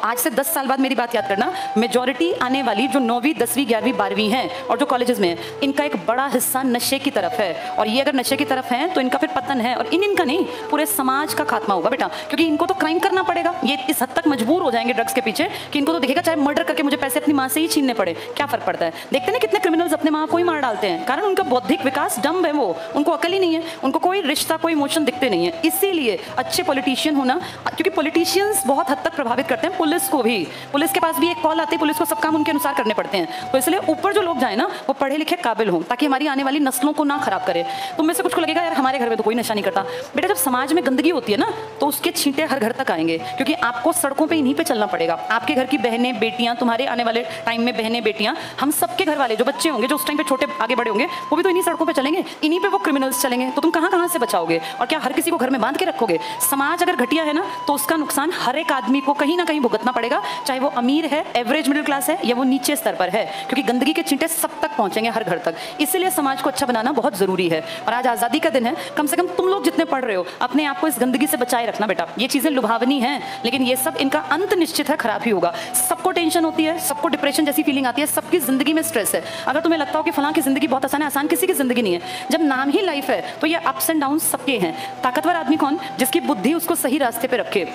आज से 10 साल बाद मेरी बात याद करना, मेजॉरिटी आने वाली जो 9वीं 10वीं 11वीं 12वीं हैं और जो कॉलेजेस में है, इनका एक बड़ा हिस्सा नशे की तरफ है। और ये अगर नशे की तरफ है तो इनका फिर पतन है, और इनका नहीं, पूरे समाज का खात्मा होगा बेटा, क्योंकि इनको तो क्राइम करना पड़ेगा। ये इस हद तक मजबूर हो जाएंगे ड्रग्स के पीछे कि इनको तो दिखेगा चाहे मर्डर करके मुझे पैसे अपनी माँ से ही छीनने पड़े, क्या फर्क पड़ता है। देखते ना कितने क्रिमिनल्स अपने माँ को ही मार डालते हैं, कारण उनका बौद्धिक विकास डम्ब है, वो उनको अकल ही नहीं है, उनको कोई रिश्ता कोई इमोशन दिखते नहीं है। इसीलिए अच्छे पॉलिटिशियन होना, क्योंकि पॉलिटिशियंस बहुत हद तक प्रभावित करते हैं पुलिस को भी। पुलिस के पास भी एक कॉल आती है, पुलिस को सब काम उनके अनुसार करने पड़ते हैं। तो इसलिए ऊपर जो लोग जाए ना, वो पढ़े लिखे काबिल हों, ताकि हमारी आने वाली नस्लों को ना खराब करे। तुम में से कुछ को लगेगा यार हमारे घर में तो कोई नशा नहीं करता। बेटा, जब समाज में गंदगी होती है ना, तो उसके छींटे हर घर तक आएंगे, क्योंकि आपको सड़कों पे इन्हीं पे चलना पड़ेगा। आपके घर की बहनें बेटियां, तुम्हारे आने वाले टाइम में बहनें बेटियां, हम सबके घर वाले जो बच्चे होंगे, जो उस टाइम पे छोटे आगे बड़े होंगे, वो भी तो इन्हीं सड़कों पे चलेंगे, इन्हीं पे वो क्रिमिनल्स चलेंगे। तो तुम कहां कहां से बचाओगे? और क्या हर किसी को घर में बांध के रखोगे? समाज अगर घटिया है ना, तो उसका नुकसान हर एक आदमी को कहीं ना कहीं भुगतना पड़ेगा, चाहे वो अमीर है, एवरेज मिडिल क्लास है, या वो नीचे स्तर पर है, क्योंकि गंदगी के छींटे सब तक पहुंचेंगे, हर घर तक। इसीलिए समाज को अच्छा बनाना बहुत जरूरी है। और आज आजादी का दिन है, कम से कम तुम लोग जितने पढ़ रहे हो, अपने आप को इस गंदगी से बचाए रखना बेटा। ये चीजें लुभावनी हैं, लेकिन ये सब इनका अंत निश्चित है, खराब ही होगा। सबको टेंशन होती है, सबको डिप्रेशन जैसी फीलिंग आती है, सबकी जिंदगी में स्ट्रेस है। अगर तुम्हें लगता हो कि फलां की जिंदगी बहुत आसान है, आसान किसी की जिंदगी नहीं है। जब नाम ही लाइफ है, तो ये अप्स एंड डाउन सबके हैं। ताकतवर आदमी कौन? जिसकी बुद्धि उसको सही रास्ते पे रखे,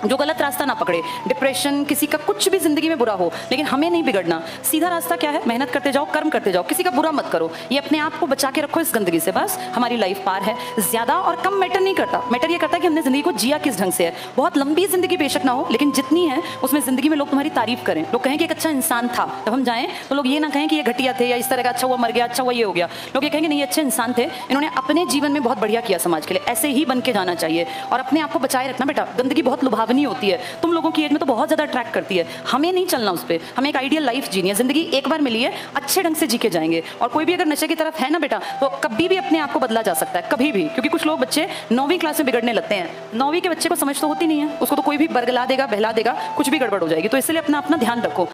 जो गलत रास्ता ना पकड़े। डिप्रेशन, किसी का कुछ भी जिंदगी में बुरा हो, लेकिन हमें नहीं बिगड़ना। सीधा रास्ता क्या है? मेहनत करते जाओ, कर्म करते जाओ, किसी का बुरा मत करो। ये अपने आप को बचा के रखो इस गंदगी से, बस हमारी लाइफ पार है। ज्यादा और कम मैटर नहीं करता, मैटर ये करता है कि हमने जिंदगी को जिया किस ढंग से है। बहुत लंबी जिंदगी बेशक ना हो, लेकिन जितनी है उसमें जिंदगी में लोग तुम्हारी तारीफ करें, लोग कहें कि एक अच्छा इंसान था। जब हम जाएं तो लोग ये ना कहें कि ये घटिया थे, या इस तरह का अच्छा हुआ मर गया, अच्छा हुआ ये हो गया। लोग ये कहेंगे नहीं, अच्छे इंसान थे, इन्होंने अपने जीवन में बहुत बढ़िया किया समाज के लिए। ऐसे ही बन के जाना चाहिए और अपने आप को बचाए रखना बेटा। गंदगी बहुत लुभावनी होती है, तुम लोगों की एज में तो बहुत ज्यादा अट्रैक्ट करती है। हमें नहीं चलना उस पर, हमें एक आइडियल लाइफ जीनी है। जिंदगी एक बार मिली है, अच्छे ढंग से जी के जाएंगे। और कोई भी अगर नशे की तरफ है ना बेटा, तो कभी भी अपने आप को बदला जा सकता है, कभी भी। क्योंकि कुछ लोग बच्चे 9वीं क्लास में बिगड़ने लगते हैं। 9वीं के बच्चे को समझ तो होती नहीं है, उसको तो कोई भी बरगला देगा, बहला देगा, कुछ भी गड़बड़ हो जाएगी। तो इसलिए अपना ध्यान रखो।